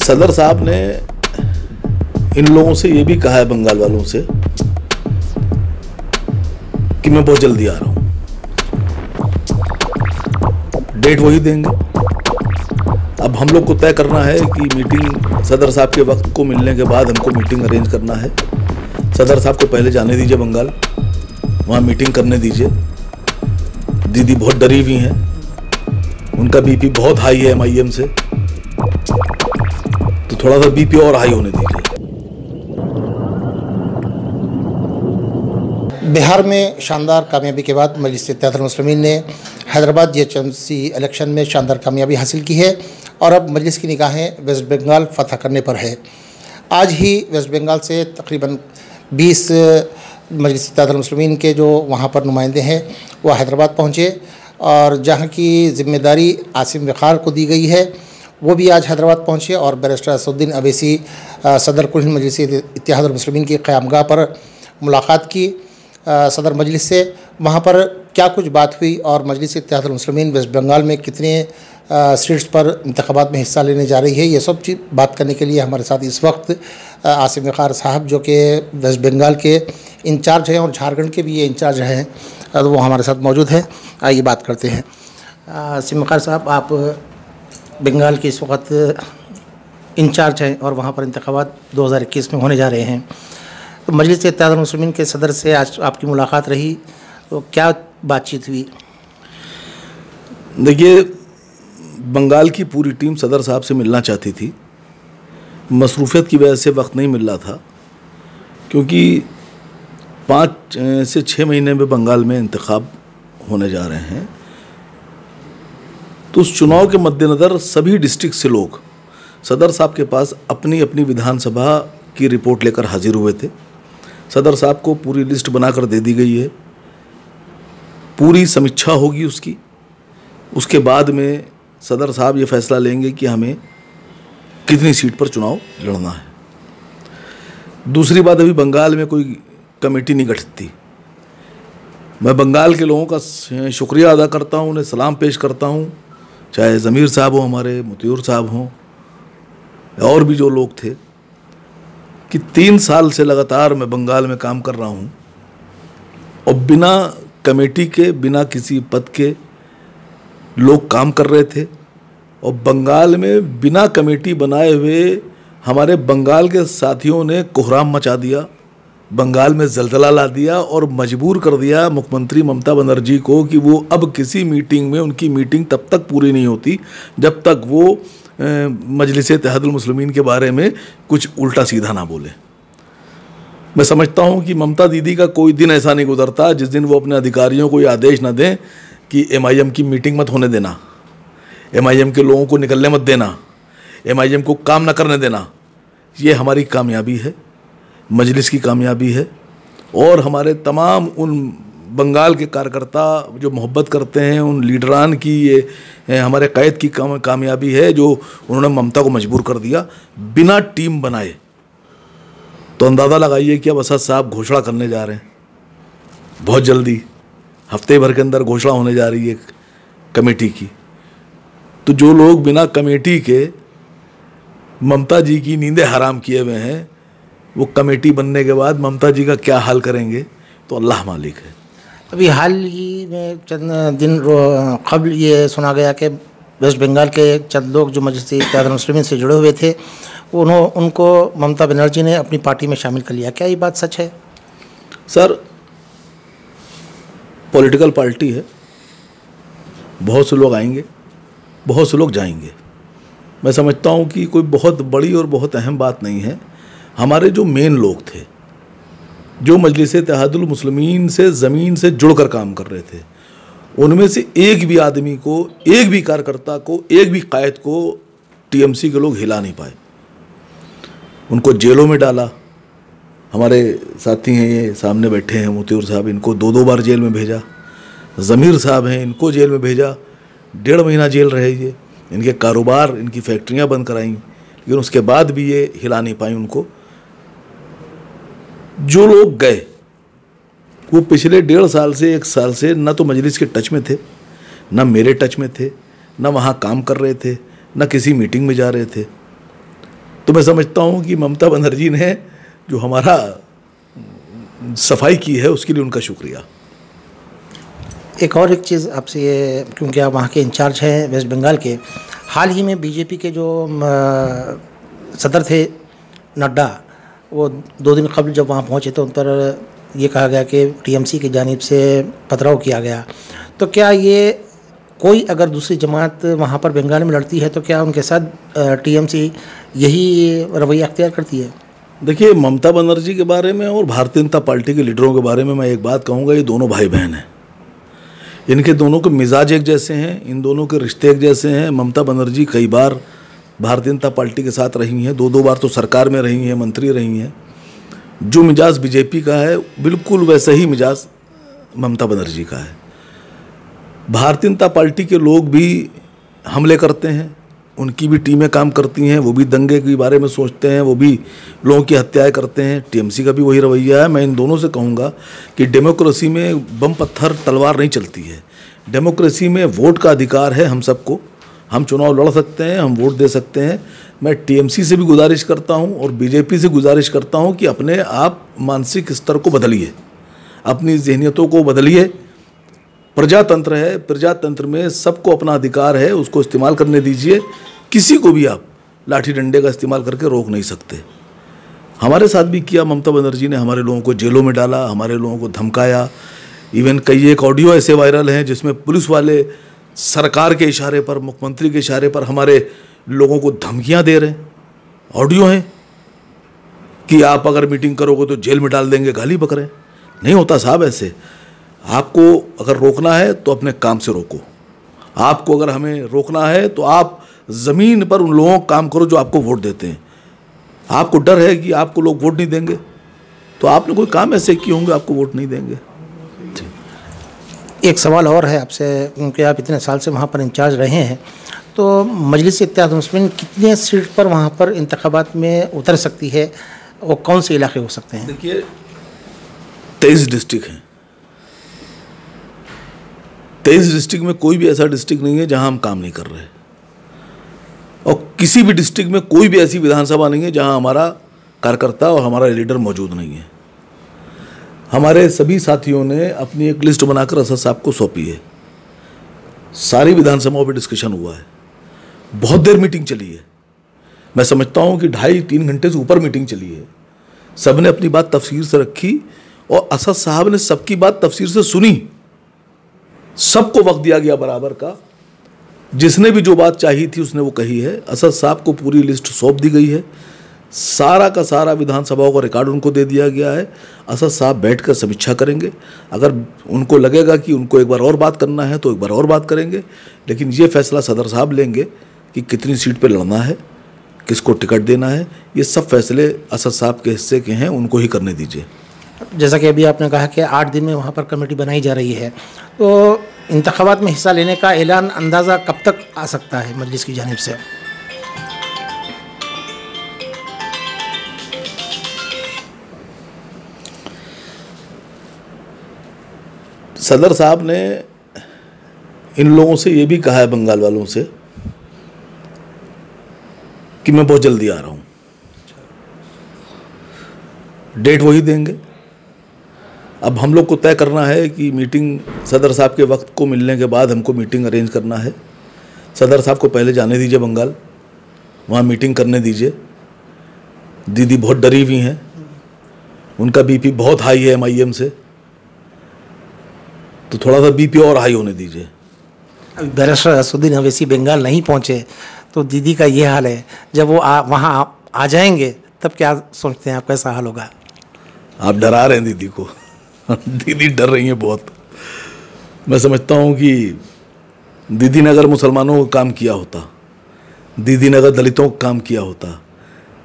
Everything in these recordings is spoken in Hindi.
सदर साहब ने इन लोगों से ये भी कहा है, बंगाल वालों से, कि मैं बहुत जल्दी आ रहा हूं। डेट वही देंगे। अब हम लोग को तय करना है कि मीटिंग सदर साहब के वक्त को मिलने के बाद हमको मीटिंग अरेंज करना है। सदर साहब को पहले जाने दीजिए बंगाल, वहाँ मीटिंग करने दीजिए। दीदी बहुत डरी हुई हैं, उनका बीपी बहुत हाई है MIM से, तो थोड़ा सा बीपी और हाई होने दीजिए। बिहार में शानदार कामयाबी के बाद मजलिस इत्तेहादुल मुस्लिमीन ने हैदराबाद GHMC इलेक्शन में शानदार कामयाबी हासिल की है और अब मजलिस की निगाहें वेस्ट बंगाल फतह करने पर है। आज ही वेस्ट बंगाल से तकरीबन 20 मजलिस इत्तेहादुल मुस्लिमीन के जो वहाँ पर नुमाइंदे हैं वह हैदराबाद पहुँचे और जहाँ की ज़िम्मेदारी आसिम वक़ार को दी गई है वो भी आज हैदराबाद पहुँचे और बैरिस्टर असदुद्दीन अवैसी सदर कुल हिंद मजलिस इत्तेहादुल मुस्लिमीन की क़यामगाह पर मुलाकात की सदर मजलिस से। वहाँ पर क्या कुछ बात हुई और मजलिस इत्तेहादुल मुस्लिमीन वेस्ट बंगाल में कितने सीट्स पर इंतखाबात में हिस्सा लेने जा रही है, ये सब चीज़ बात करने के लिए हमारे साथ इस वक्त आसिम वक़ार साहब जो कि वेस्ट बंगाल के इंचार्ज हैं और झारखंड के भी ये इंचार्ज हैं, तो वो हमारे साथ मौजूद हैं। आइए बात करते हैं। आसिम वक़ार साहब, आप बंगाल के इस वक्त इंचार्ज हैं और वहाँ पर इंतखाबात 2021 में होने जा रहे हैं, तो मजलिस इत्तेहादुल मुस्लिमीन के सदर से आज आपकी मुलाकात रही, तो क्या बातचीत हुई? देखिए, बंगाल की पूरी टीम सदर साहब से मिलना चाहती थी। मसरूफियत की वजह से वक्त नहीं मिल रहा था, क्योंकि 5 से 6 महीने में बंगाल में इंतखाब होने जा रहे हैं। तो उस चुनाव के मद्देनज़र सभी डिस्ट्रिक्ट से लोग सदर साहब के पास अपनी अपनी विधानसभा की रिपोर्ट लेकर हाजिर हुए थे। सदर साहब को पूरी लिस्ट बनाकर दे दी गई है, पूरी समीक्षा होगी उसकी। उसके बाद में सदर साहब ये फैसला लेंगे कि हमें कितनी सीट पर चुनाव लड़ना है। दूसरी बात, अभी बंगाल में कोई कमेटी नहीं गठित थी। मैं बंगाल के लोगों का शुक्रिया अदा करता हूँ, उन्हें सलाम पेश करता हूँ, चाहे ज़मीर साहब हो, हमारे मुतीउर साहब हों, और भी जो लोग थे, कि 3 साल से लगातार मैं बंगाल में काम कर रहा हूँ और बिना कमेटी के, बिना किसी पद के लोग काम कर रहे थे। और बंगाल में बिना कमेटी बनाए हुए हमारे बंगाल के साथियों ने कोहराम मचा दिया, बंगाल में जलजला ला दिया और मजबूर कर दिया मुख्यमंत्री ममता बनर्जी को कि वो अब किसी मीटिंग में, उनकी मीटिंग तब तक पूरी नहीं होती जब तक वो मजलिस इत्तेहादुल मुस्लिमीन के बारे में कुछ उल्टा सीधा ना बोले। मैं समझता हूँ कि ममता दीदी का कोई दिन ऐसा नहीं गुजरता जिस दिन वो अपने अधिकारियों को ये आदेश न दें कि MIM की मीटिंग मत होने देना, MIM के लोगों को निकलने मत देना, MIM को काम न करने देना। ये हमारी कामयाबी है, मजलिस की कामयाबी है और हमारे तमाम उन बंगाल के कार्यकर्ता जो मोहब्बत करते हैं, उन लीडरान की ये हमारे क़ायद की कामयाबी है जो उन्होंने ममता को मजबूर कर दिया बिना टीम बनाए। तो अंदाज़ा लगाइए कि अब असद साहब घोषणा करने जा रहे हैं बहुत जल्दी, हफ्ते भर के अंदर घोषणा होने जा रही है कमेटी की। तो जो लोग बिना कमेटी के ममता जी की नींदें हराम किए हुए हैं, वो कमेटी बनने के बाद ममता जी का क्या हाल करेंगे तो अल्लाह मालिक है। अभी हाल ही में चंद दिन कबल ये सुना गया कि वेस्ट बंगाल के चंद लोग जो मजलिस इत्तेहादुल मुस्लिमीन से जुड़े हुए थे, उनको ममता बनर्जी ने अपनी पार्टी में शामिल कर लिया। क्या ये बात सच है? सर, पॉलिटिकल पार्टी है, बहुत से लोग आएंगे, बहुत से लोग जाएंगे। मैं समझता हूँ कि कोई बहुत बड़ी और बहुत अहम बात नहीं है। हमारे जो मेन लोग थे, जो मजलिस इत्तेहादुल मुस्लिमीन से ज़मीन से जुड़कर काम कर रहे थे, उनमें से एक भी आदमी को, एक भी कार्यकर्ता को, एक भी क़ायद को TMC के लोग हिला नहीं पाए। उनको जेलों में डाला। हमारे साथी हैं, ये सामने बैठे हैं मुतीउर साहब, इनको 2-2 बार जेल में भेजा। ज़मीर साहब हैं, इनको जेल में भेजा, 1.5 महीना जेल रहे ये। इनके कारोबार, इनकी फैक्ट्रियां बंद कराईं, लेकिन उसके बाद भी ये हिला नहीं पाई उनको। जो लोग गए वो पिछले 1.5 साल से 1 साल से न तो मजलिस के टच में थे, न मेरे टच में थे, न वहाँ काम कर रहे थे, न किसी मीटिंग में जा रहे थे। तो मैं समझता हूँ कि ममता बनर्जी ने जो हमारा सफाई की है उसके लिए उनका शुक्रिया। एक चीज़ आपसे ये, क्योंकि आप वहाँ के इंचार्ज हैं वेस्ट बंगाल के, हाल ही में बीजेपी के जो सदर थे नड्डा, वो 2 दिन कबल जब वहाँ पहुँचे तो उन पर ये कहा गया कि टीएमसी की जानिब से पथराव किया गया। तो क्या ये कोई अगर दूसरी जमात वहाँ पर बंगाल में लड़ती है तो क्या उनके साथ टीएमसी यही रवैया अख्तियार करती है? देखिए, ममता बनर्जी के बारे में और भारतीय जनता पार्टी के लीडरों के बारे में मैं एक बात कहूँगा, ये दोनों भाई बहन हैं। इनके दोनों के मिजाज एक जैसे हैं, इन दोनों के रिश्ते एक जैसे हैं। ममता बनर्जी कई बार भारतीय जनता पार्टी के साथ रही हैं, 2 बार तो सरकार में रही हैं, मंत्री रही हैं। जो मिजाज बीजेपी का है बिल्कुल वैसा ही मिजाज ममता बनर्जी का है। भारतीय जनता पार्टी के लोग भी हमले करते हैं, उनकी भी टीमें काम करती हैं, वो भी दंगे के बारे में सोचते हैं, वो भी लोगों की हत्याएं करते हैं। टीएमसी का भी वही रवैया है। मैं इन दोनों से कहूँगा कि डेमोक्रेसी में बम पत्थर तलवार नहीं चलती है। डेमोक्रेसी में वोट का अधिकार है हम सबको, हम चुनाव लड़ सकते हैं, हम वोट दे सकते हैं। मैं टीएमसी से भी गुजारिश करता हूँ और बीजेपी से गुजारिश करता हूँ कि अपने आप मानसिक स्तर को बदलिए, अपनी जहनियतों को बदलिए। प्रजातंत्र है, प्रजातंत्र में सबको अपना अधिकार है, उसको इस्तेमाल करने दीजिए। किसी को भी आप लाठी डंडे का इस्तेमाल करके रोक नहीं सकते। हमारे साथ भी किया ममता बनर्जी ने, हमारे लोगों को जेलों में डाला, हमारे लोगों को धमकाया। इवन कई एक ऑडियो ऐसे वायरल हैं जिसमें पुलिस वाले सरकार के इशारे पर, मुख्यमंत्री के इशारे पर हमारे लोगों को धमकियां दे रहे हैं। ऑडियो हैं कि आप अगर मीटिंग करोगे तो जेल में डाल देंगे, गाली बक रहे हैं। नहीं होता साहब ऐसे। आपको अगर रोकना है तो अपने काम से रोको। आपको अगर हमें रोकना है तो आप ज़मीन पर उन लोगों का काम करो जो आपको वोट देते हैं। आपको डर है कि आपको लोग वोट नहीं देंगे, तो आपने कोई काम ऐसे किए होंगे आपको वोट नहीं देंगे। एक सवाल और है आपसे, क्योंकि आप इतने साल से वहाँ पर इंचार्ज रहे हैं, तो मजलिस इत्तेहाद मुस्लिमीन कितने सीट पर वहाँ पर इंतखाबात में उतर सकती है, वो कौन से इलाके हो सकते हैं? देखिए, 23 डिस्ट्रिक्ट हैं। 23 डिस्ट्रिक्ट में कोई भी ऐसा डिस्ट्रिक्ट नहीं है जहाँ हम काम नहीं कर रहे, और किसी भी डिस्ट्रिक्ट में कोई भी ऐसी विधानसभा नहीं है जहाँ हमारा कार्यकर्ता और हमारा लीडर मौजूद नहीं है। हमारे सभी साथियों ने अपनी एक लिस्ट बनाकर असद साहब को सौंपी है। सारी विधानसभाओं पे डिस्कशन हुआ है, बहुत देर मीटिंग चली है। मैं समझता हूँ कि 2.5-3 घंटे से ऊपर मीटिंग चली है। सब ने अपनी बात तफसीर से रखी और असद साहब ने सबकी बात तफसीर से सुनी। सबको वक्त दिया गया बराबर का। जिसने भी जो बात चाहिए थी उसने वो कही है। असद साहब को पूरी लिस्ट सौंप दी गई है। सारा का सारा विधानसभाओं का रिकॉर्ड उनको दे दिया गया है। असद साहब बैठकर समीक्षा करेंगे। अगर उनको लगेगा कि उनको एक बार और बात करना है तो एक बार और बात करेंगे, लेकिन ये फैसला सदर साहब लेंगे कि कितनी सीट पे लड़ना है, किसको टिकट देना है। ये सब फैसले असद साहब के हिस्से के हैं, उनको ही करने दीजिए। जैसा कि अभी आपने कहा कि 8 दिन में वहाँ पर कमेटी बनाई जा रही है, तो इंतखाबात में हिस्सा लेने का ऐलान अंदाज़ा कब तक आ सकता है मजलिस की जानिब से? सदर साहब ने इन लोगों से ये भी कहा है, बंगाल वालों से, कि मैं बहुत जल्दी आ रहा हूँ। डेट वही देंगे। अब हम लोग को तय करना है कि मीटिंग सदर साहब के वक्त को मिलने के बाद हमको मीटिंग अरेंज करना है। सदर साहब को पहले जाने दीजिए बंगाल, वहाँ मीटिंग करने दीजिए। दीदी बहुत डरी हुई हैं, उनका बीपी बहुत हाई है MIM से, तो थोड़ा सा बीपी और हाई होने दीजिए। बैरिस्टर असदुद्दीन अवैसी बंगाल नहीं पहुँचे तो दीदी का ये हाल है, जब वो वहाँ आ जाएंगे तब क्या सोचते हैं आप, कैसा हाल होगा? आप डरा रहे हैं दीदी को। दीदी डर रही हैं बहुत। मैं समझता हूँ कि दीदी ने अगर मुसलमानों को काम किया होता, दीदी ने अगर दलितों को काम किया होता,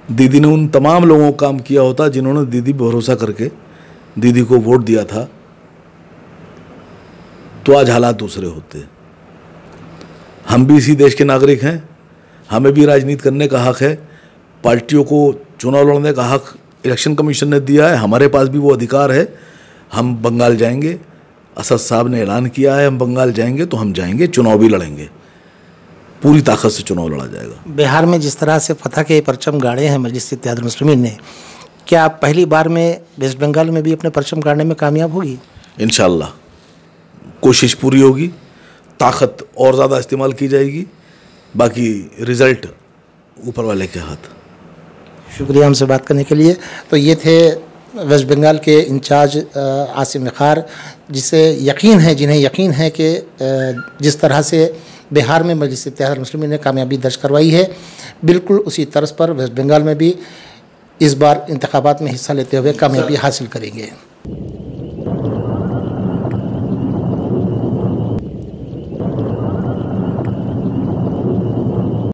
दीदी ने उन तमाम लोगों को काम किया होता जिन्होंने दीदी भरोसा करके दीदी को वोट दिया था, तो आज हालात दूसरे होते। हम भी इसी देश के नागरिक हैं, हमें भी राजनीति करने का हक है। पार्टियों को चुनाव लड़ने का हक इलेक्शन कमीशन ने दिया है, हमारे पास भी वो अधिकार है। हम बंगाल जाएंगे, असद साहब ने ऐलान किया है हम बंगाल जाएंगे, तो हम जाएंगे, चुनाव भी लड़ेंगे। पूरी ताकत से चुनाव लड़ा जाएगा। बिहार में जिस तरह से फतह के परचम गाड़े हैं मजलिस इत्तेहादुल मुस्लिमीन ने, क्या पहली बार में वेस्ट बंगाल में भी अपने परचम गाड़ने में कामयाब होगी? इंशाअल्लाह कोशिश पूरी होगी, ताकत और ज़्यादा इस्तेमाल की जाएगी, बाकी रिज़ल्ट ऊपर वाले के हाथ। शुक्रिया हमसे बात करने के लिए। तो ये थे वेस्ट बंगाल के इंचार्ज आसिम निखार, जिन्हें यकीन है कि जिस तरह से बिहार में मजलिस इत्तेहादुल मुस्लिमीन ने कामयाबी दर्ज करवाई है, बिल्कुल उसी तर्ज पर वेस्ट बंगाल में भी इस बार इंतखाबात में हिस्सा लेते हुए कामयाबी हासिल करेंगे।